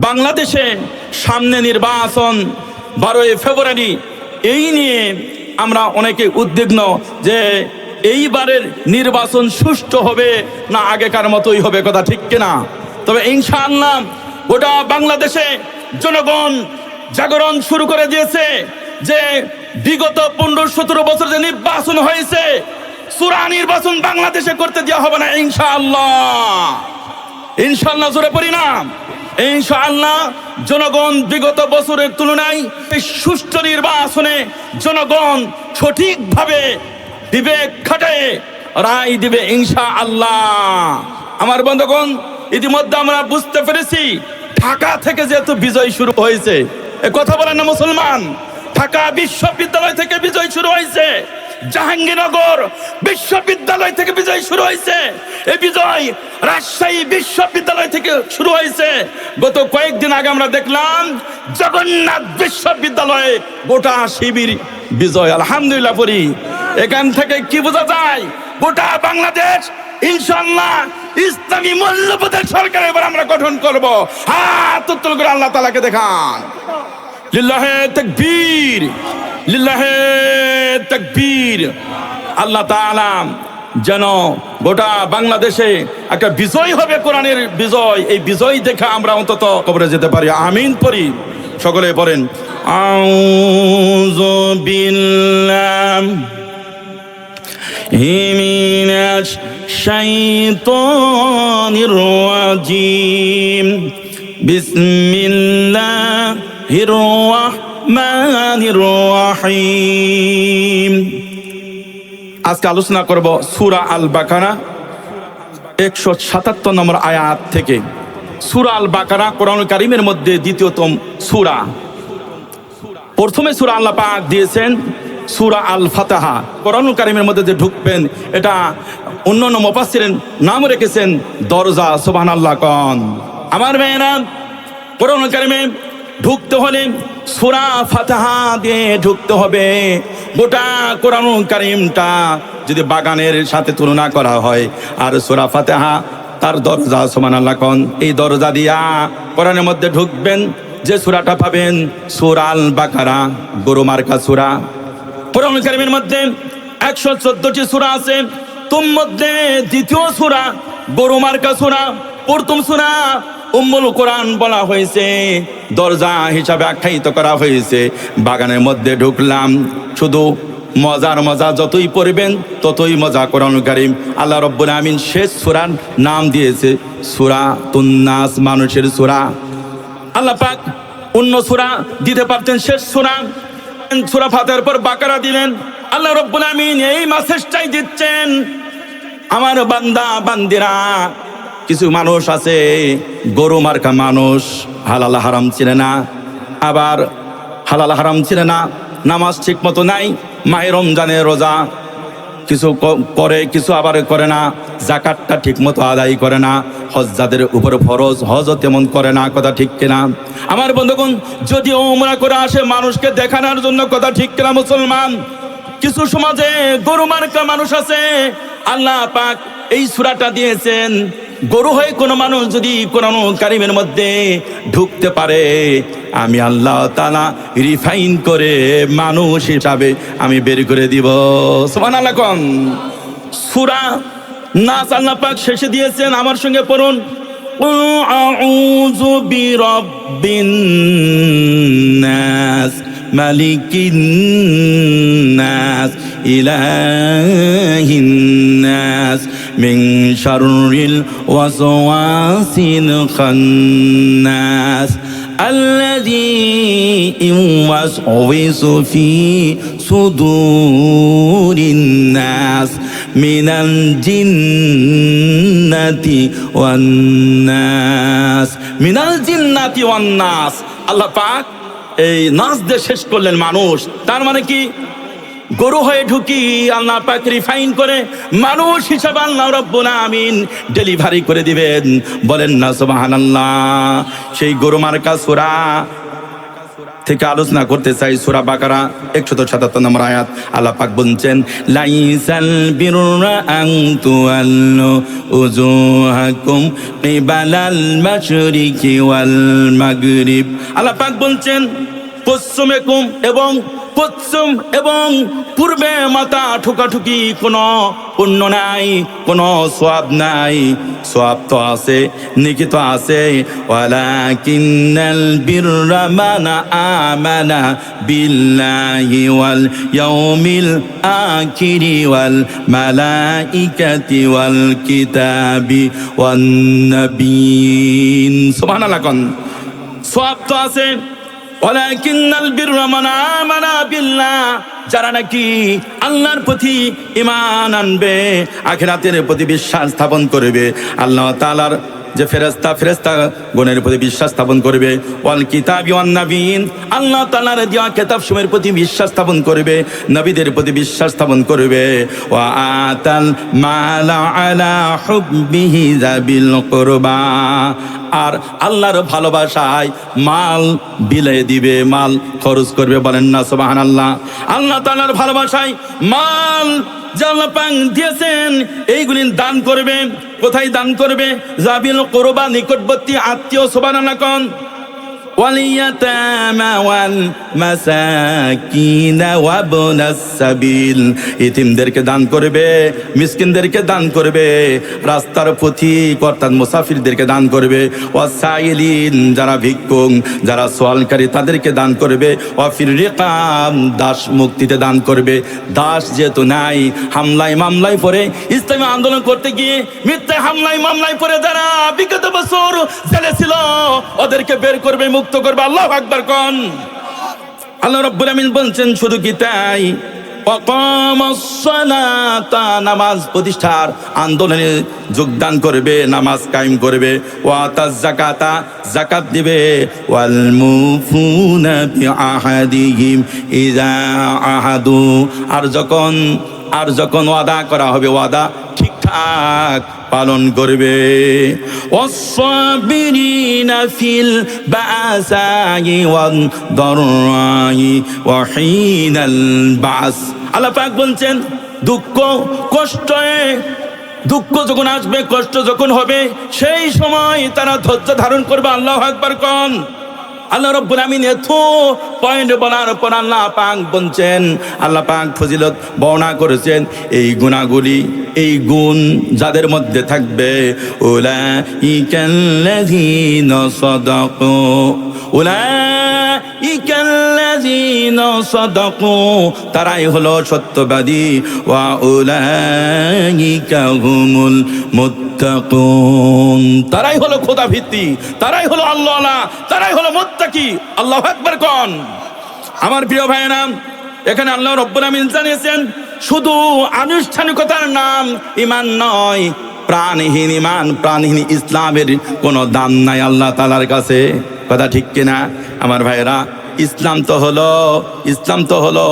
বাংলাদেশে সামনে নির্বাচন 12ই ফেব্রুয়ারি, এই নিয়ে আমরা অনেকে উদ্বিগ্ন যে এইবারের নির্বাচন সুষ্ঠু হবে না আগেকার মতোই হবে, কথা ঠিক কিনা? তবে ইনশাআল্লাহ গোটা বাংলাদেশে জনগণ জাগরণ শুরু করে দিয়েছে যে বিগত 15-17 বছর যে নির্বাচন হয়েছে, চূড়া নির্বাচন বাংলাদেশে করতে দেওয়া হবে না ইনশাআল্লাহ। ইনশাআল্লাহ জোরে পড়ি না। ইনশাআল্লাহ জনগণ বিগত বছরের তুলনায় সুষ্ঠু নির্বাচনে জনগণ সঠিকভাবে বিবেক খাটায় রায় দিবে ইনশাআল্লাহ। আমার বন্ধুগণ, ইতিমধ্যে আমরা বুঝতে পেরেছি ঢাকা থেকে যেহেতু বিজয় শুরু হয়েছে, এ কথা বলেন না মুসলমান, ঢাকা বিশ্ববিদ্যালয় থেকে বিজয় শুরু হয়েছে, জাহাঙ্গীরনগর বিশ্ববিদ্যালয় থেকে বিজয় শুরু হয়েছে, এই বিজয় রাজশাহী বিশ্ববিদ্যালয় থেকে শুরু হয়েছে। গত কয়েকদিন আগে আমরা দেখলাম জগন্নাথ বিশ্ববিদ্যালয়ে গোটা শিবির বিজয়, আলহামদুলিল্লাহ পড়ি। এখান থেকে কি বোঝা যায়? গোটা বাংলাদেশ ইনশাআল্লাহ ইসলামী মূল্যবোধের সরকার এবার আমরা গঠন করব। হাত উত্তোলন করে আল্লাহ তাআলাকে দেখান। লিল্লাহে তাকবীর, লিল্লাহে তাকবীর। আল্লাহ তাআলা যেন গোটা বাংলাদেশে একটা বিজয় হবে, কোরআনের বিজয়, এই বিজয় দেখে আমরা অন্তত কবরে যেতে পারি। আমিন পড়ি, সকলে পড়েন আউযু বিল্লাহি মিনাশ শাইতানির রাজীম। বিসমিল্লাহির রাহমানির রাহিম। আজকে আলোচনা করব সূরা আল বাকারা 177 নম্বর আয়াত থেকে। সূরা আল বাকারা কোরআনুল কারীমের মধ্যে দ্বিতীয়তম সূরা। প্রথমে সূরা আল্লাহ পাক দিয়েছেন সূরা আল ফাতিহা। কোরআনুল কারীমের মধ্যে যে ঢুকবেন, এটা অন্যান্য মুফাসসিরিন নাম রেখেছেন দরজা। সুবহানাল্লাহ কোন আমার মেয়েরা, কোরআনুল কারীমে ঢুকতে হলে সূরা ফাতিহা দিয়ে ঢুকতে হবে। গোটা কোরআনুল কারীমটা যদি বাগানের সাথে তুলনা করা হয়, আর সূরা ফাতিহা তার দরজা। সুবহানাল্লাহ কোন এই দরজা দিয়া কোরআনের মধ্যে ঢুকবেন, যে সূরাটা পাবেন সূরা আল বাকারা, গরু মার্কা সূরা। কোরআনুল কারীমের মধ্যে 114টি সূরা আছে, তোর মধ্যে দ্বিতীয় সূরা গরু মার্কা সূরা। প্রথম সূরা উম্মুল কোরআন বলা হয়েছে, দরজা হিসাবে আখ্যায়িত করা হয়েছে। বাগানের মধ্যে ঢুকলাম, শুধু মজার মজা, যতই পড়বেন ততই মজা। কোরআনুল কারীম আল্লাহ রাব্বুল আমিন শেষ সূরার নাম দিয়েছে সূরাতুন নাস, মানুষের সূরা। আল্লাহ পাক অন্য সূরা দিতে পারতেন, শেষ সূরা সূরা ফাতিহার পর বাকারা দিলেন। আল্লাহ রাব্বুল আমিন এই মেসেজটাই দিচ্ছেন, আমার বান্দা বান্দিরা, কিছু মানুষ আছে গরু মার্কা মানুষ, হালাল হারাম চিনে না, আবার হালাল হারাম চিনে না, নামাজ ঠিক মতো নাই, মাহে রমজানের রোজা কিছু করে, কিছু আবার করে না, যাকাতটা ঠিক মতো আদায় করে না, হজ যাদের উপর ফরজ হজও তেমন করে না, কথা ঠিক কিনা আমার বন্ধুগণ? যদি উমরা করে আসে মানুষকে দেখানোর জন্য, কথা ঠিক কিনা মুসলমান? কিছু সমাজে গরু মার্কা মানুষ আছে। আল্লাহ পাক এই সূরাটা দিয়েছেন, গরু হয়ে কোনো মানুষ যদি কোরআনুল কারীমের মধ্যে ঢুকতে পারে, আমি আল্লাহ তাআলা রিফাইন করে মানুষ হিসাবে আমি বের করে দিব। সুবহানাল্লাহ কোন সূরা নাস আল্লাহ পাক শেষে দিয়েছেন, আমার সঙ্গে পড়ুন আউযু বিরাব্বিন নাস মালিকিন নাস ইলাহিন নাস মিন শাররিল ওয়াসওয়াসিল খান্নাস আল্লাযী ইউওয়াসওয়িসু ফি সুদুরিন নাস মিনাল জিন্নাতি ওয়ান নাস। মিনাল জিন্নাতি ওয়ান নাস, আল্লাহ পাক এই নাস দিয়ে শেষ করলেন মানুষ। তার মানে কি? গরু হয়ে ঢুকি আল্লাহ পাক রিফাইন করে মানুষ হিসাবে আল্লাহ রাব্বুল আমিন ডেলিভারি করে দিবেন। বলেন না সুবহানাল্লাহ। সেই গরু মার্কা সূরা থেকে আলোচনা করতে চাই। সূরা বাকারা 177 নম্বর আয়াত। আল্লাহ পাক বলছেন, লাইসাল বিররা আন তুওয়াল্লু উজুহাকুম কিবালাল মাশরিকি ওয়াল মাগরিব। আল্লাহ পাক বলছেন, পশ্চিম এবং পূর্বে মাথা ঠুকাঠুকি কোনো পুণ্য নাই, কোনো সওয়াব নাই। সওয়াব তো আছে, নেকি তো আছে। ওয়ালাকিন্নাল বিররা মান আমানা বিল্লাহি ওয়াল ইয়াউমিল আখিরি ওয়াল মালাইকাতি ওয়াল কিতাবি ওয়ান নাবিয়িন। সুবহানাল্লাহ। কোন সওয়াব তো আছে। ওয়ালাকিন্নাল বিররা মান আমানা বিল্লাহ, যারা নাকি আল্লাহর প্রতি ঈমান আনবে, আখিরাতের প্রতি বিশ্বাস স্থাপন করবে, আল্লাহ তাআলার যে ফেরেশতা গণের প্রতি বিশ্বাস স্থাপন করবে, ওয়াল কিতাবি ওয়ান নাবিয়িন, আল্লাহ তাআলার দেওয়া কিতাবসমূহের প্রতি বিশ্বাস স্থাপন করবে, নবীদের প্রতি বিশ্বাস স্থাপন করবে। ওয়া আতাল মালা আলা হুব্বিহি যাবিল কুরবা, আর আল্লাহর ভালোবাসায় মাল বিলিয়ে দিবে, মাল খরচ করবে। বলেন না সুবহানাল্লাহ। আল্লাহ তাআলার ভালোবাসায় মাল আল্লাহ পাক দিয়েছেন, এইগুলি দান করবে। কোথায় দান করবে? যাবিল কুরবা, নিকটবর্তী আত্মীয়। সুবহানাল্লাহ। কোন ওয়ালিয়াতামা ওয়াল মাসাকিন ওয়া ইবনাস সাবিল, ইতিমদেরকে দান করবে, মিসকিনদেরকে দান করবে, রাস্তার পথিক অর্থাৎ মুসাফিরদেরকে দান করবে। ওয়াসাইলিন, যারা ভিক্ষুক, যারা সওয়ালকারী, তাদেরকে দান করবে। ওয়া ফির রিকাব, দাস মুক্তিতে দান করবে। দাস যেহেতু নাই, হামলায় মামলায় পড়ে, ইসলামী আন্দোলন করতে গিয়ে মিথ্যা হামলায় মামলায় পড়ে যারা বিগত বছর জেলে ছিল, ওদেরকে বের করবে, মুক্ত করবে। আল্লাহু আকবার। কোন আল্লাহ রাব্বুল আমিন বলছেন, শুধু কি তাই, ওয়াকামাস সালাতা, নামাজ প্রতিষ্ঠার আন্দোলনে যোগদান করবে, নামাজ কায়েম করবে। ওয়াতাজ যাকাতা, যাকাত দিবে। ওয়াল মুফুনা বিআহাদিহিম ইযা আহাদু, আর যখন ওয়াদা করা হবে, ওয়াদা ঠিকঠাক পালন করবে। ওয়াসসাবিরিনা ফিল বাসাই ওয়াদ দাররাই ওয়া হিনাল বাস। আল্লাহ পাক বলছেন, দুঃখ যখন আসবে, কষ্ট যখন হবে, সেই সময় তারা ধৈর্য ধারণ করবে। আল্লাহু আকবার। কোন আল্লাহ রাব্বুল আমিন এত পয়েন্ট বলার পর আল্লাহ পাক বলছেন, আল্লাহ পাক ফজিলত বর্ণনা করেছেন, এই গুণাগুলি, এই গুণ যাদের মধ্যে থাকবে, উলাইকাল্লাযীনা সাদাকু, উলাইকাল্লাযীনা সাদাকু, তারাই হলো সত্যবাদী। ওয়া উলাইকা হুমুল মুত্তাকুন, তারাই হলো খোদাভিত্তি, তারাই হলো আল্লাহওয়ালা, তারাই হলো মুত্তাকি। আল্লাহু আকবার। কোন আমার প্রিয় ভাইয়েরা, এখানে আল্লাহ রাব্বুল আমিন জানিয়েছেন, শুধু আনুষ্ঠানিকতার নাম ঈমান নয়, প্রাণহীন ঈমান, প্রাণহীন ইসলামের কোনো দাম নাই আল্লাহ তাআলার কাছে। কথা ঠিক কিনা আমার ভাইয়েরা? ইসলাম তো হলো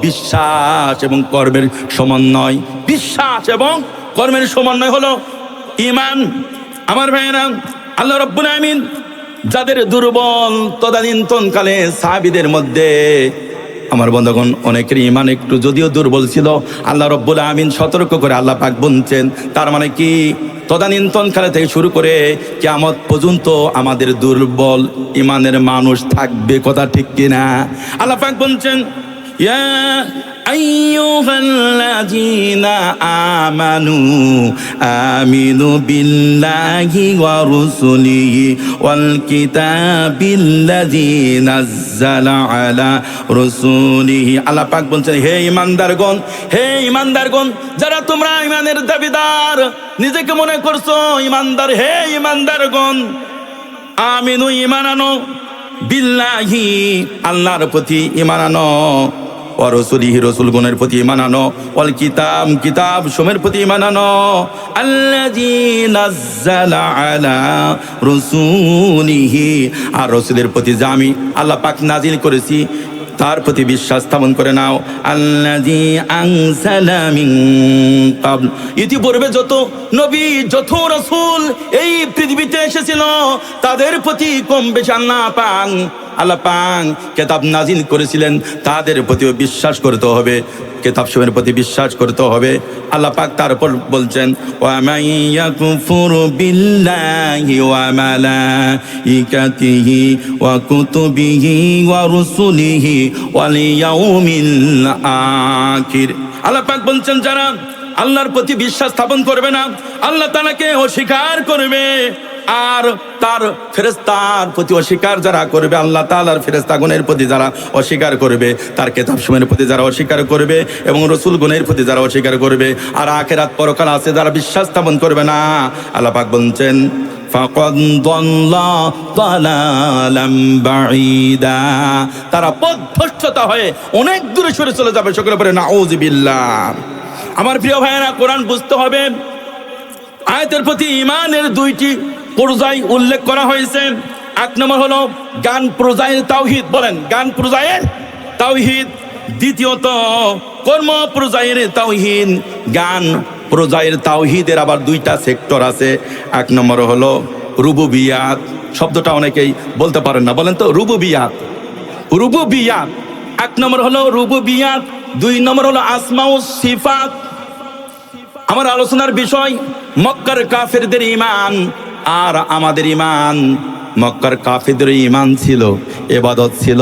বিশ্বাস এবং কর্মের সমন্বয়। বিশ্বাস এবং কর্মের সমন্বয় হলো ঈমান। আমার ভাইয়েরা, আল্লাহ রাব্বুল আমিন যাদের দুর্বল, তদানীন্তনকালে সাহাবীদের মধ্যে আমার বন্ধুগণ অনেকের ঈমান একটু যদিও দুর্বল ছিল, আল্লাহ রাব্বুল আমিন সতর্ক করে আল্লাহ পাক বলছেন, তার মানে কি তদানীন্তনকালে থেকে শুরু করে কিয়ামত পর্যন্ত আমাদের দুর্বল ঈমানের মানুষ থাকবে। কথা ঠিক কিনা? আল্লাহ পাক বলছেন, ইয়া আইয়ুহাল্লাযীনা আমানু আমিনু বিল্লাহি ওয়া রুসুলিহি ওয়াল কিতাবিল্লাযী নাযালা আলা রুসুলিহি। আল্লাহ পাক বলছেন, হে ঈমানদারগণ, যারা তোমরা ঈমানের দাবিদার নিজেকে মনে করছো ঈমানদার, হে ঈমানদারগণ, আমিনু, ঈমান আনো, বিল্লাহি, আল্লাহর প্রতি ঈমান আনো, ওয়া রাসূলিহি, রাসূলগণের প্রতি ঈমান আনো, ওয়াল কিতাব সমূহের প্রতি ঈমান আনো, আল্লাযী নাযালা আলা রাসূলিহি, আর রাসূলের প্রতি যা আমি আল্লাহ পাক নাজিল করেছি তার প্রতি বিশ্বাস স্থাপন করে নাও। আল্লাযী আনজালা মিন ক্বাবল, ইতিপূর্বে যত নবী, যত রাসূল এই পৃথিবীতে এসেছিল, তাদের প্রতি কম বেশি আল্লাহ পাক আল্লাহ পাক কিতাব নাজিল করেছিলেন তাদের প্রতিও বিশ্বাস করতে হবে, কিতাব সমূহের প্রতি বিশ্বাস করতে হবে। আল্লাহ পাক তারপর বলছেন ওয়া মাইয়াকুফুরু বিল্লাহি ওয়া মালাইকাতিহি ওয়া কুতুবিহি ওয়া রুসুলিহি ওয়াল ইয়াউমিল আখির। আল্লাহ পাক বলছেন যারা আল্লাহর প্রতি বিশ্বাস স্থাপন করবে না, আল্লাহ তাআলাকে অস্বীকার করবে, আর তার ফেরেশতার প্রতি অস্বীকার যারা করবে, আল্লাহ তাআলার ফেরেশতাগণের প্রতি যারা অস্বীকার করবে, তার কিতাবসমূহের প্রতি যারা অস্বীকার করবে এবং রাসূলগণের প্রতি যারা অস্বীকার করবে, আর আখিরাত পরকাল আছে যারা বিশ্বাস স্থাপন করবে না, আল্লাহ পাক বলছেন ফাকাদ দাল্লা দালালাম বাঈদা, তারা পথভ্রষ্টতা হয়ে অনেক দূরে সরে চলে যাবে। সকলে বলে নাউযুবিল্লাহ। আমার প্রিয় ভাইয়েরা, কোরআন বুঝতে হবে। আয়াতের প্রতি ঈমানের দুইটি পর্যায় উল্লেখ করা হয়েছে। এক নম্বর হলো গান পর্যায়ের তাওহীদ, বলেন গান পর্যায়ের তাওহীদ। দ্বিতীয়ত কর্ম পর্যায়ের তাওহীদ। গান পর্যায়ের তাওহীদের আবার দুইটা সেক্টর আছে। এক নম্বর হলো রুবুবিয়াত, শব্দটা অনেকেই বলতে পারেন না, বলেন তো রুবুবিয়াত। রুবুবিয়াত এক নম্বর হলো রুবুবিয়াত, দুই নম্বর হলো আসমা ও সিফাত। আমার আলোচনার বিষয় মক্কার কাফেরদের ঈমান আর আমাদের ঈমান। মক্কার কাফেরদের ঈমান ছিল ইবাদত ছিল।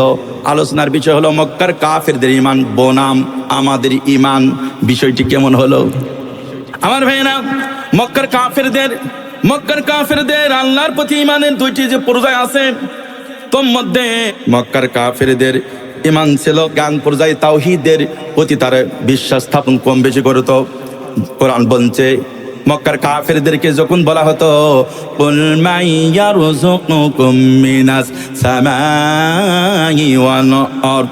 আলোচনার বিষয় হলো মক্কার কাফেরদের ঈমান বনাম আমাদের ঈমান, বিষয়টি কেমন হলো আমার ভাইয়েরা? মক্কার কাফেরদের আল্লাহর প্রতি ঈমানের দুইটি যে পর্যায় আছে, তোর মধ্যে মক্কার কাফেরদের ঈমান ছিল জ্ঞান পর্যায়ে তাওহীদের প্রতি তারা বিশ্বাস স্থাপন কম বেশি করত। কোরআন বলছে মক্কার কাফেরদেরকে যখন বলা হতো কুল মাইয়ারযুকুকুম মিনাস সামাই ওয়াল আরদ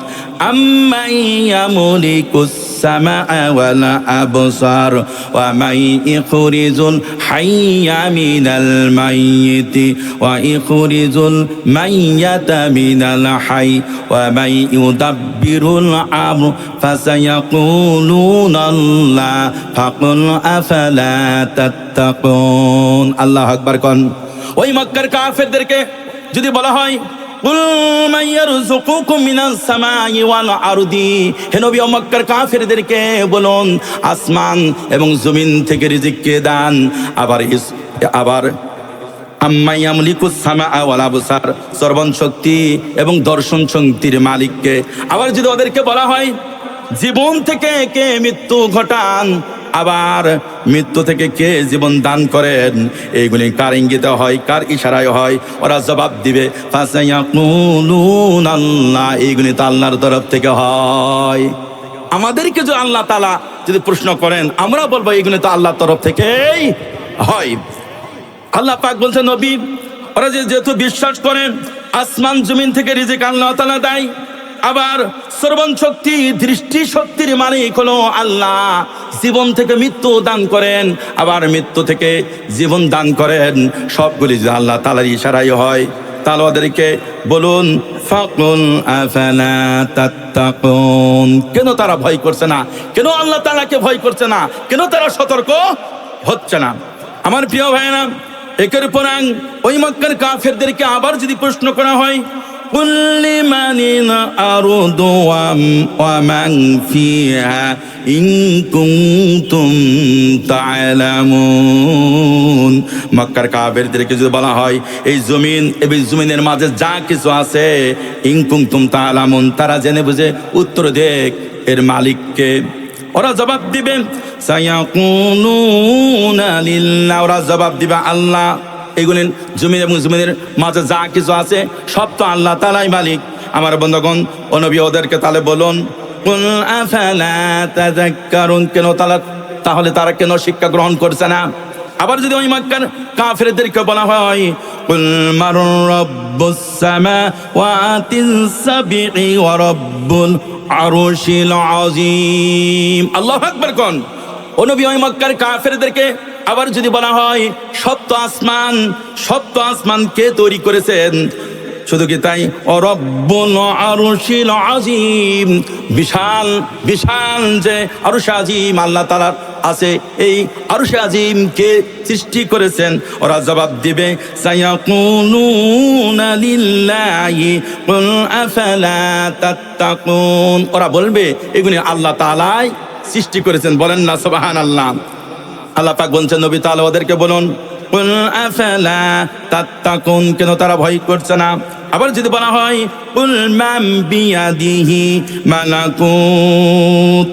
আম্মান ইয়ামলিকুস সামাআ ওয়াল আবসার ওয়া মান ইখরিজুল হাইয়্যা মিনাল মাইয়িতি ওয়া ইখরিজুল মাইয়াতা মিনাল হায়্য ওয়া মান ইউদাব্বিরুল আমর ফাসায়াকুলুনা আল্লাহ ফাকুল আফালা তাত্তাকুন। আল্লাহু আকবার কোন। ওই মক্কার কাফেরদেরকে যদি বলা হয় কুল মাইয়ারযুকুকুম মিনাস সামাই ওয়াল আরদি, হে নবী মক্কার কাফেরদেরকে বলুন আসমান এবং জমিন থেকে রিজিক কে দান। আবার আম্মা ইয়ামলিকুস সামাআ ওয়াল আবসার, শ্রবণ শক্তি এবং দর্শন শক্তির মালিককে। আবার যদি ওদেরকে বলা হয় জীবন থেকে কে মৃত্যু ঘটান, আবার মৃত্যু থেকে কে জীবন দান করেন, এইগুলি কার ইঙ্গিতে হয়, কার ইশারায় হয়? ওরা জবাব দিবে ফাসায়াকুলুনা আল্লাহ, এইগুলি তো আল্লাহর তরফ থেকে হয়। আমাদেরকে যদি আল্লাহ তাআলা যদি প্রশ্ন করেন, আমরা বলবো এইগুলি তো আল্লাহর তরফ থেকেই হয়। আল্লাহ পাক বলছেন নবী ওরা যেহেতু বিশ্বাস করেন আসমান জমিন থেকে রিজিক আল্লাহ তাআলা দেয়, আবার শ্রবণ শক্তি দৃষ্টি শক্তির মালিক হলো আল্লাহ, জীবন থেকে মৃত্যু দান করেন, আবার মৃত্যু থেকে জীবন দান করেন, সবগুলি যদি আল্লাহ তাআলার ইশারায় হয়, তাহলে ওদেরকে বলুন ফাকুল আফালা তাত্তাকুন, কেন তারা ভয় করছে না? কেন আল্লাহ তাআলাকে ভয় করছে না? কেন তারা সতর্ক হচ্ছে না? আমার প্রিয় ভাইরা, একের পর এক ওই মক্কার কাফেরদেরকে আবার যদি প্রশ্ন করা হয় কুল লিমানিল আরদু ওয়া মান ফিহা ইন কুনতুম তা'লামুন, মক্কার কাফেরদেরকে যদি বলা হয় এই জমিন এবং জমিনের মাঝে যা কিছু আছে ইন কুনতুম তা'লামুন, তারা জেনে বুঝে উত্তর দেখ এর মালিককে। ওরা জবাব দিবে সায়াকুলুনা লিল্লাহ, ওরা জবাব দিবে আল্লাহ। এগুলি জমিন এবং জমিনের মাঝে যা কিছু আছে সব তো আল্লাহ তাআলাই মালিক। আমার বন্ধুগণ ও নবী ওদেরকে তাহলে বলুন কুল আফালা তাযাক্কারুন, কেন তাহলে তারা কেন শিক্ষা গ্রহণ করছে না? আবার যদি ওই মক্কার কাফেরদেরকে বলা হয় কুল মান রাব্বুস সামাওয়াতিস সাবঈ ওয়া রাব্বুল আরশিল আযীম, আল্লাহু আকবার কোন। ও নবী ওই মক্কার কাফেরদেরকে আবার যদি বলা হয় সপ্ত আসমান কে তৈরি করেছেন? শুধু কি তাই? ও রব্বুল আরশিল আযীম, বিশাল বিশাল যে আরশ আজিম আল্লাহ তাআলার আছে, এই আরশে আজিম কে সৃষ্টি করেছেন? ওরা জবাব দিবে সায়াকুলুনা লিল্লাহি কুল আফালা তাত্তাকুন। ওরা বলবে এগুলি আল্লাহ তাআলাই সৃষ্টি করেছেন। বলেন না সুবহানাল্লাহ। আল্লাহ পাক বলছেন নবী তাআলা ওদেরকে বলুন কুল আফালা তাত্তাকুন, কেন তারা ভয় করছে না? আবার যদি বলা হয় কুল মান বিয়াদিহি মালাকুত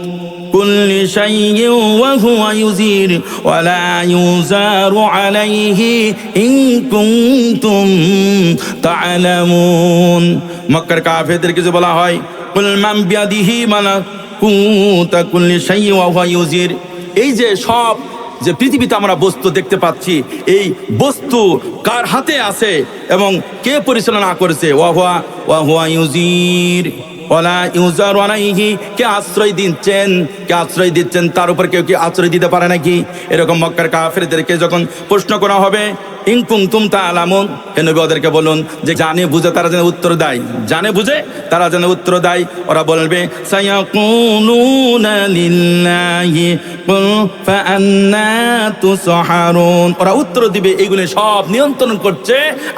কুল্লি শাইইন ওয়া হুয়া ইউজির ওয়া লা ইউজারু আলাইহি ইন কুনতুম তা'লামুন। মক্কার কাফেরদেরকে যে বলা হয় কুল মান বিয়াদিহি মালাকুত কুল্লি শাইইন ওয়া হুয়া ইউজির, এই যে সব যে পৃথিবীতে আমরা বস্তু দেখতে পাচ্ছি, এই বস্তু কার হাতে আছে এবং কে পরিচালনা করেছে? ওয়া হুয়া ইউজির ওয়ালা ইউজারু আলাইহি, কে আশ্রয় দিচ্ছেন, তার উপর কেউ কি আশ্রয় দিতে পারে নাকি? এরকম মক্কার কাফেরদেরকে যখন প্রশ্ন করা হবে ইন কুনতুম তা'লামুন, হে নবী ওদেরকে বলুন যে জানে বুঝে তারা যেন উত্তর দেয়, জানে বুঝে তারা যেন উত্তর দেয়। ওরা বলবে সায়াকুলুনা লিল্লাহি কুল ফাআন্না তুসহারুন, ওরা উত্তর দিবে এগুলো সব নিয়ন্ত্রণ করছে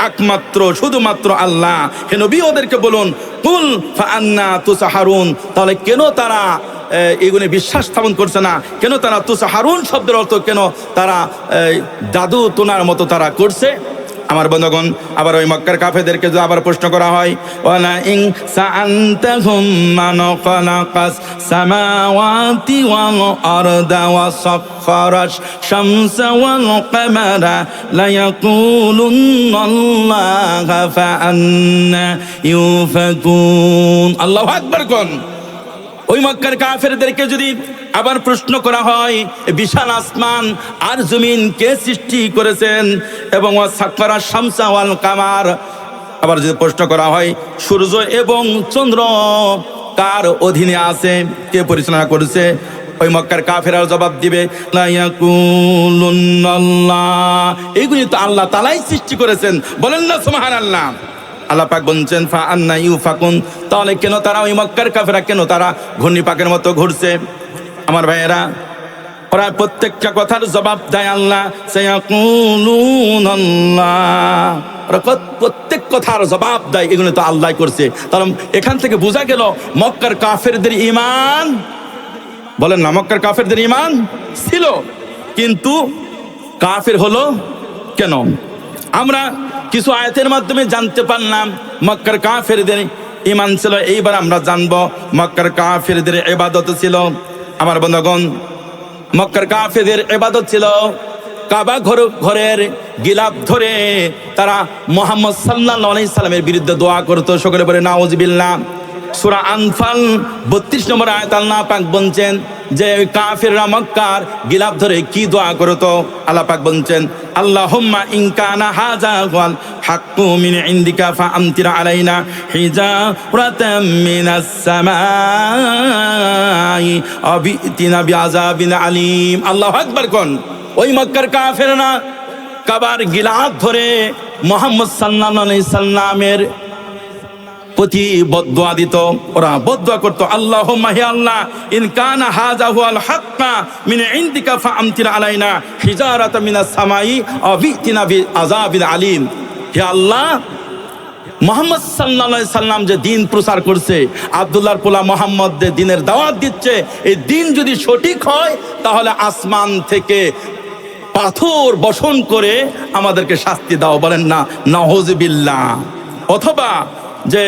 একমাত্র শুধুমাত্র আল্লাহ। হে নবী ওদেরকে বলুন কুল ফাআন্না তুসহারুন, তাহলে কেন তারা এইগুলো বিশ্বাস স্থাপন করছে না? কেন তারা তুসহারুন শব্দের অর্থ কেন তারা জাদু তোনার মতো তারা করছে? আমার বন্ধুগণ, আবার ওই মক্কার কাফেরদেরকে যদি আবার প্রশ্ন করা হয় ওয়ালা ইন সাআনতাহুম মান খালাকাস সামাওয়াতি ওয়াল আরদা ওয়া সাখখারাশ শামসা ওয়াল কামারা লা ইয়াকুলুন্নাল্লাহা ফাআন্না ইউফাকুন। আল্লাহু আকবার কোন। ওই মক্কার কাফেরদেরকে যদি আবার প্রশ্ন করা হয় বিশাল আসমান আর জমিন কে সৃষ্টি করেছেন এবং সাখখারা শামসা ওয়াল কামার, আবার যদি প্রশ্ন করা হয় সূর্য এবং চন্দ্র কার অধীনে আছে, কে পরিচালনা করেছে? ওই মক্কার কাফেররা জবাব দিবে লা ইয়াকুলুন্নাল্লাহ, এগুলি তো আল্লাহ তাআলাই সৃষ্টি করেছেন। বলেন না সুবহানাল্লাহ। আল্লাহ পাক বলছেন ফাআন্না ইউফাকুন, তাহলে কেন তারা ওই মক্কার কাফেররা কেন তারা ঘূর্ণি পাকের মতো ঘুরছে? আমার ভাইয়েরা, ওরা প্রত্যেকটা কথার জবাব দেয় আল্লাহ সায়াকুলুনাল্লাহ, ওরা প্রত্যেক কথার জবাব দেয় এগুলো তো আল্লাহ করছে। কারণ এখান থেকে বোঝা গেল মক্কার কাফেরদের ঈমান, বলেন না, মক্কার কাফেরদের ঈমান ছিল কিন্তু কাফের হলো কেন? আমরা কিছু আয়াতের মাধ্যমে জানতে পারলাম মক্কার কাফেরদের ঈমান ছিল। এইবার আমরা জানবো মক্কার কাফেরদের ইবাদত ছিল। আমার বন্ধুগণ, মক্কার কাফেরদের ইবাদত ছিল কাবা ঘরের গিলাফ ধরে তারা মুহাম্মদ সাল্লাল্লাহু আলাইহি সাল্লামের বিরুদ্ধে দোয়া করতো। সকলে বলে নাউযুবিল্লাহ। সূরা আনফাল 32 নম্বর আয়াত আল্লাহ পাক বলছেন যে কাফেররা মক্কার গিলাফ ধরে কি দোয়া করতো। আল্লাহ পাক বলছেন আল্লাহুম্মা ইন কানা হাযা ওয়াল হাক্কু মিন ইনদিকা ফাআমতির আলাইনা হিজারাতাম মিনাস সামাই আবিতিনা বিআযাবিন আলীম। আল্লাহু আকবার কোন। ওই মক্কার কাফেররা কাবার গিলাফ ধরে মুহাম্মদ সাল্লাল্লাহু আলাইহি সাল্লামের প্রতি বদদুয়া দিত। ওরা বদদুয়া করতো আল্লাহুম্মা, হে আল্লাহ, ইন কানা হাযা হুয়াল হাক্কা মিন ইনদিকা ফাআমতির আলাইনা হিজারাতাম মিনাস সামাই আবিতিনা বিআযাবিন আলীম। হে আল্লাহ, মুহাম্মদ সাল্লাল্লাহু আলাইহি সাল্লাম যে দিন প্রচার করছে, আব্দুল্লাহর পোলা মুহাম্মদ যে দিনের দাওয়াত দিচ্ছে, এই দিন যদি সঠিক হয় তাহলে আসমান থেকে পাথর বর্ষণ করে আমাদেরকে শাস্তি দাও। বলেন না নাউযুবিল্লাহ। অথবা যে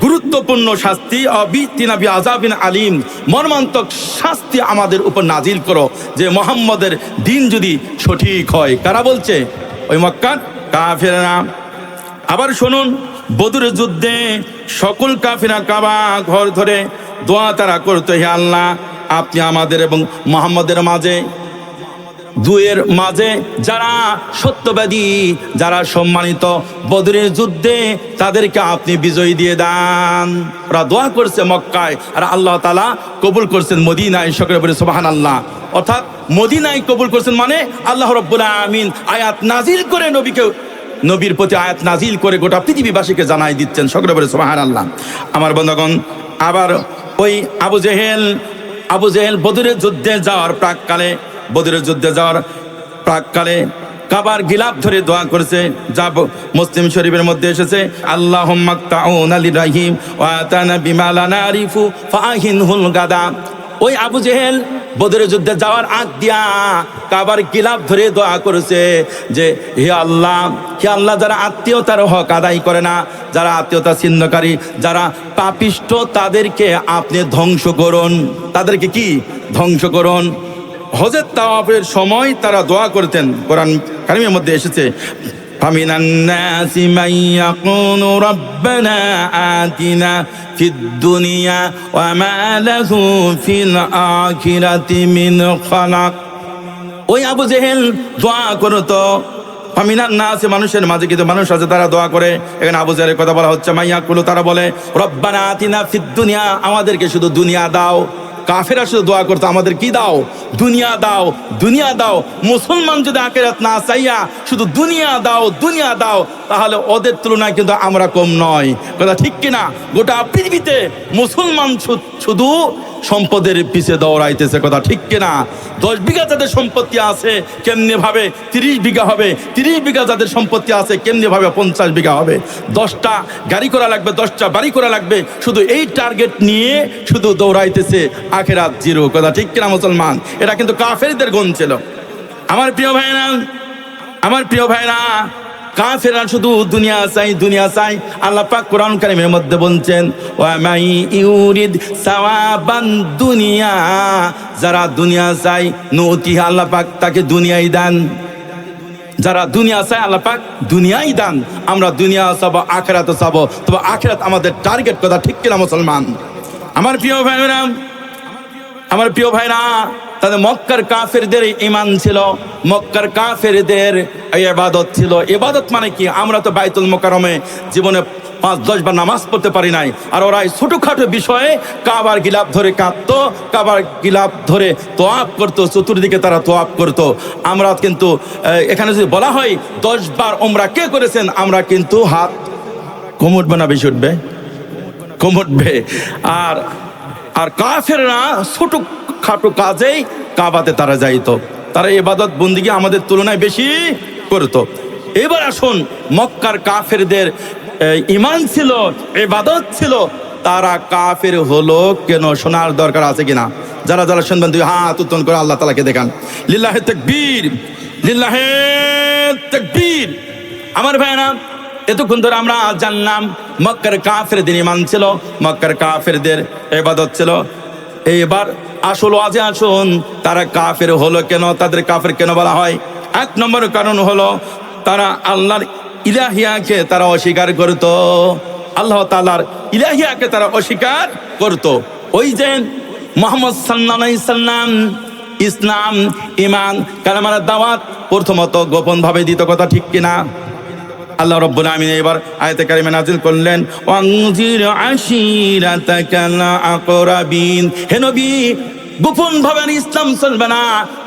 গুরুত্বপূর্ণ শাস্তি আবিতিনা বিআযাবিন আলীম, মর্মান্তক শাস্তি আমাদের উপর নাজিল করো, যে মুহাম্মদের দিন যদি সঠিক হয়। কারা বলছে? ওই মক্কার কাফেররা। আবার শুনুন, বদরের যুদ্ধে সকল কাফেররা কাবা ঘর ধরে দোয়া তারা করতো, হে আল্লাহ, আপনি আমাদের এবং মুহাম্মদের মাঝে দুয়ের মাঝে যারা সত্যবাদী, যারা সম্মানিত, বদরের যুদ্ধে তাদেরকে আপনি বিজয়ী দিয়ে দেন। ওরা দোয়া করছে মক্কায়, আর আল্লাহ তাআলা কবুল করছেন মদিনায়। সকলে বলে সুবহানাল্লাহ। অর্থাৎ মদিনায় কবুল করছেন মানে আল্লাহ রাব্বুল আলামিন আয়াত নাজিল করে নবীর প্রতি আয়াত নাজিল করে গোটা পৃথিবীবাসীকে জানাই দিচ্ছেন। সকলে বলে সুবহানাল্লাহ। আমার বন্ধুগণ, আবার ওই আবু জেহেল আবু জেহেল বদরের যুদ্ধে যাওয়ার প্রাককালে কাবার গিলাফ ধরে দোয়া করেছে, যা মুসলিম শরীফের মধ্যে এসেছে, আল্লাহুম্মা তাউনা লিরাহিম ওয়া আতানা বিমা লা নারিফু ফাহিনহুল গাদা। ওই আবু জেহেল বদরের যুদ্ধে যাওয়ার আগ দিয়া কাবার গিলাফ ধরে দোয়া করেছে যে হে আল্লাহ, যারা আত্মীয়তার হক আদায় করে না, যারা আত্মীয়তা ছিন্নকারী, যারা পাপিষ্ঠ, তাদেরকে আপনি ধ্বংস করুন, তাদেরকে কি ধ্বংস করুন। হজের তাওয়াফের সময় তারা দোয়া করতেন, কোরআন কারীমের মধ্যে এসেছে, ফামিনান নাসি মান ইয়াকুলু রাব্বানা আতিনা ফিদ দুনিয়া ওয়া মা লাহু ফিল আখিরাতি মিন খালাক। ওই আবু জেহেল দোয়া করতো, ফামিনান নাসি, মানুষের মাঝে কিন্তু মানুষ আছে তারা দোয়া করে। এখানে আবু জেহেলের কথা বলা হচ্ছে, মান ইয়াকুলু, তারা বলে রব্বানা আতিনা ফিদ দুনিয়া, আমাদেরকে শুধু দুনিয়া দাও। কাফেরা শুধু দোয়া করতো, আমাদের কি দাও, দুনিয়া দাও, দুনিয়া দাও। মুসলমান যদি আখিরাত না চাইয়া শুধু দুনিয়া দাও, তাহলে ওদের তুলনায় কিন্তু আমরা কম নয়। কথা ঠিক কিনা? গোটা পৃথিবীতে মুসলমান শুধু সম্পদের পিছে দৌড়াইতেছে, কথা ঠিক কিনা? 10 বিঘা যাদের সম্পত্তি আছে কেমনে ভাবে 30 বিঘা হবে, 30 বিঘা যাদের সম্পত্তি আছে কেমনে ভাবে 50 বিঘা হবে, 10টা গাড়ি করা লাগবে, 10টা বাড়ি করা লাগবে, শুধু এই টার্গেট নিয়ে শুধু দৌড়াইতেছে, আখিরাত জিরো। কথা ঠিক কিনা মুসলমান? এটা কিন্তু কাফেরদের গুণ ছিল। আমার প্রিয় ভাইরা, কাফেররা শুধু দুনিয়া চাই। আল্লাহ পাক কোরআন কারীমের মধ্যে বলছেন, ওয়া মাই ইউরিদ সাওয়াবান দুনিয়া, যারা দুনিয়া চাই নুতিহা, আল্লাহ পাক তাকে দুনিয়াই দান। যারা দুনিয়া চায় আল্লাহ পাক দুনিয়াই দান। আমরা দুনিয়া চাবো, আখিরাত চাবো, তবে আখিরাত আমাদের টার্গেট। কথা ঠিক কিনা মুসলমান? আমার প্রিয় ভাইরা, তাদের মক্কার কাফেরদের ঈমান ছিল, মক্কার কাফেরদের ইবাদত ছিল। ইবাদত মানে কি? আমরা তো বাইতুল মুকাররমে জীবনে 5-10 বার নামাজ পড়তে পারি নাই, আর ওরা ছোটখাটো বিষয়ে কাবার গিলাফ ধরে কাঁদতো, কাবার গিলাফ ধরে তোয়াফ করতো, চতুর্দিকে তারা তোয়াফ করতো। আমরা কিন্তু এখানে যদি বলা হয় 10 বার ওমরা কে করেছেন, আমরা কিন্তু হাত কম উঠবে না, বেশি উঠবে, কম উঠবে। আর কাফেররা ছোট খাটো কাজেই কাবাতে তারা যাইতো, তারা ইবাদত বন্দিগি আমাদের তুলনায় বেশি করতো। এবার আসুন, মক্কার কাফেরদের ঈমান ছিল, ইবাদত ছিল, তারা কাফের হলো কেন? শোনার দরকার আছে কিনা? যারা শুনবেন দুই হাত উত্তোলন করে আল্লাহ তাআলাকে দেখান। লিল্লাহে তাকবীর, লিল্লাহে তাকবীর। আমার ভাইরা, এতক্ষণ ধরে আমরা জানলাম মক্কার কাফেরদের ঈমান ছিল, মক্কার কাফেরদের ইবাদত ছিল। এইবার আসুন তারা কাফের হলো কেন, তাদের কাফের কেন বলা হয়? 1 নম্বর কারণ হলো তারা আল্লাহর ইলাহিয়াকে তারা অস্বীকার করত, আল্লাহ তাআলার ইলাহিয়াকে তারা অস্বীকার করত। ওই যে মুহাম্মদ সাল্লাল্লাহু আলাইহি সাল্লাম ইসলাম, ঈমান, কালেমার দাওয়াত প্রথমত গোপন ভাবে দিত, কথা ঠিক কিনা? আল্লাহ রাব্বুল আলামিন এবার আয়াতে কারিমা নাযিল করলেন, ওয়ানজির আশিরাতাকাল আকরাবিন। হে নবী, গোপন ভাবে ইসলাম চলবে না,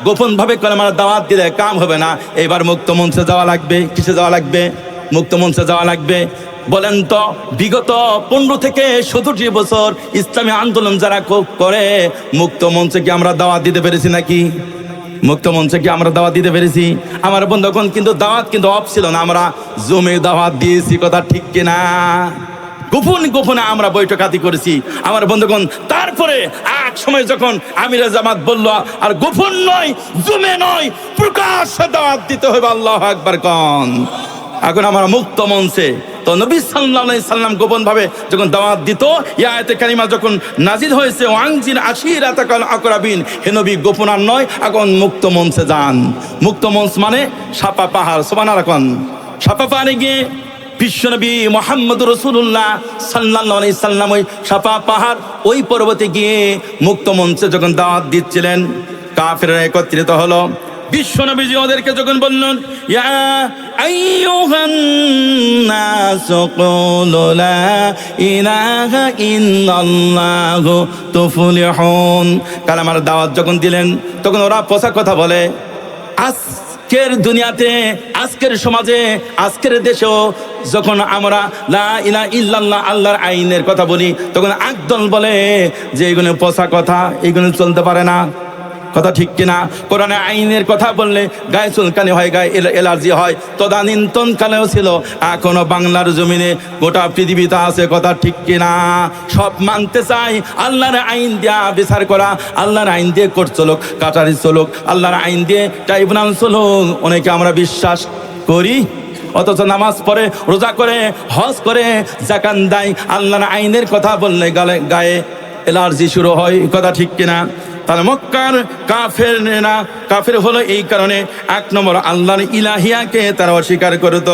গোপন ভাবে কালেমার দাওয়াত দিলে কাম হবে না। এবার মুক্ত মঞ্চে যাওয়া লাগবে। কিসে যাওয়া লাগবে? মুক্ত মঞ্চে যাওয়া লাগবে। বলেন তো, বিগত 15 থেকে 17 বছর ইসলামী আন্দোলন যারা করে, মুক্ত মঞ্চে কি আমরা দাওয়াত দিতে পেরেছি নাকি? মুক্ত মঞ্চে কি আমরা দাওয়াত দিতে পেরেছি? আমার বন্ধুগণ, কিন্তু দাওয়াত কিন্তু অফ ছিল না, আমরা জমে দাওয়াত দিয়েছি, কথা ঠিক কিনা? গোপনে আমরা বৈঠকাতি করেছি আমার বন্ধুগণ। তারপরে এক সময় যখন আমিরে জামাত বলল, আর গোপন নয়, জমে নয়, প্রকাশ্যে দাওয়াত দিতে হবে। আল্লাহু আকবার কোন। এখন আমরা মুক্ত মঞ্চে। তো নবী সাল্লাল্লাহু আলাইহি সাল্লাম গোপন ভাবে যখন দাওয়াত দিত, এই আয়াতে কারিমা যখন নাজিল হয়েছে, ওয়ানজির আশিরাতাকাল আকরাবিন, হে নবী গোপন আর নয়, এখন মুক্ত মঞ্চে যান। মুক্ত মঞ্চ মানে সাপা পাহাড়। সুবহানাল্লাহ কোন। সাপা পাহাড়ে গিয়ে বিশ্বনবী মুহাম্মদ রাসূলুল্লাহ সাল্লাল্লাহু আলাইহি সাল্লাম ওই সাপা পাহাড়, ওই পর্বতে গিয়ে মুক্ত মঞ্চে যখন দাওয়াত দিচ্ছিলেন, কাফেররা একত্রিত হলো। বিশ্বনবীজি ওদেরকে যখন বললেন, ইয়া আইয়ুহান নাস কুলু লা ইলাহা ইল্লাল্লাহু তুফলিহুন, কালেমার দাওয়াত যখন দিলেন, তখন ওরা পোষা কথা বলে, আজকের দুনিয়াতে, আজকের সমাজে, আজকের দেশেও যখন আমরা লা ইলাহা ইল্লাল্লাহ আল্লাহর আইনের কথা বলি, তখন একদল বলে যে এগুলো পচা কথা, এগুলো চলতে পারে না। কথা ঠিক কিনা? কোরআনে আইনের কথা বললে গায়ে চুলকানি হয়, গায়ে এলার্জি হয়। তদানীন্তন কালেও ছিল, এখনো বাংলার জমিনে গোটা পৃথিবীতে আছে। কথা ঠিক কিনা? সব মানতে চাই, আল্লাহর আইন দিয়া বিচার করা, আল্লাহর আইন দিয়ে কোর্ট চলুক, কাটারি চলুক, আল্লাহর আইন দিয়ে ট্রাইব্যুনাল চলুক, অনেকে আমরা বিশ্বাস করি। অথচ নামাজ পড়ে, রোজা করে, হজ করে, যাকাত দেয়, আল্লাহর আইনের কথা বললে গায়ে এলার্জি শুরু হয়। কথা ঠিক কিনা? তাহলে মক্কার কাফেররা কাফের হলো এই কারণে, এক নম্বর আল্লাহর ইলাহিয়াকে তারা অস্বীকার করত।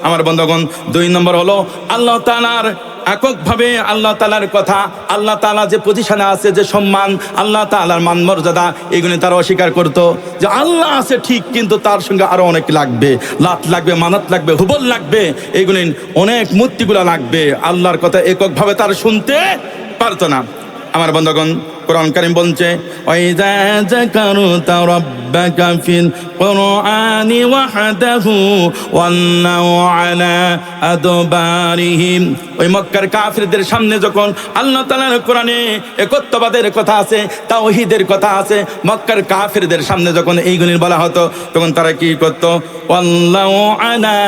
আমার বন্ধুগণ, 2 নম্বর হলো আল্লাহ তাআলার এককভাবে আল্লাহ তাআলার কথা, আল্লাহ তাআলা যে পজিশনে আছে, যে সম্মান, আল্লাহ তাআলার মান মর্যাদা, এগুলি তারা অস্বীকার করত। যে আল্লাহ আছে ঠিক, কিন্তু তার সঙ্গে আরো অনেক লাগবে, লাত লাগবে, মানাত লাগবে, হুবল লাগবে, এগুলি অনেক মূর্তিগুলা লাগবে। আল্লাহর কথা এককভাবে তার শুনতে পারতো না। আমার বন্ধুগণ, কোরআন কারীম বলছে, ওয়াইযা যাকারতা রাব্বাকা ফিল কুরআনি ওয়াহদাহু ওয়াল্লাহু আলা আদবারিহিম। ওই মক্কার কাফিরদের সামনে যখন আল্লাহ তাআলার কোরআনে একত্ববাদের কথা আছে, তাওহীদের কথা আছে, মক্কার কাফিরদের সামনে যখন এইগুলি বলা হতো, তখন তারা কি করত? ওয়াল্লাহু আলা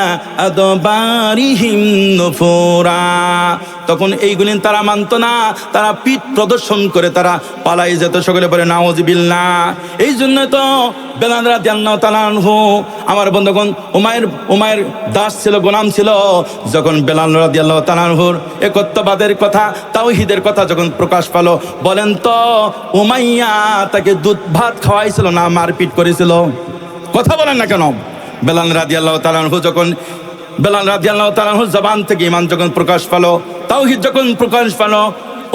আদবারিহিম নুফুরা। তখন এইগুলি তারা মানত না, তারা পিঠ প্রদর্শন করে তারা পালাই যেত। সকলে বলে নাউযুবিল্লাহ। এই জন্য তো বেলাল রাদিয়াল্লাহু তাআলা আনহু, আমার বন্ধুগণ, উমায়ের দাস ছিল, গোলাম ছিল। যখন বেলাল রাদিয়াল্লাহু তাআলা আনহুর একত্ববাদের কথা, তাওহীদের কথা যখন প্রকাশ পেল, বলেন তো উমাইয়া তাকে দুধ ভাত খাওয়াইছিল না মারপিট করেছিল? কথা বলেন না কেন? বেলাল রাদিয়াল্লাহু তাআলা আনহু যখন বেলাল রাদিয়াল্লাহু তাআলা আনহুর জবান থেকে ঈমান যখন প্রকাশ পেল, তাওহীদ যখন প্রকাশ পেল,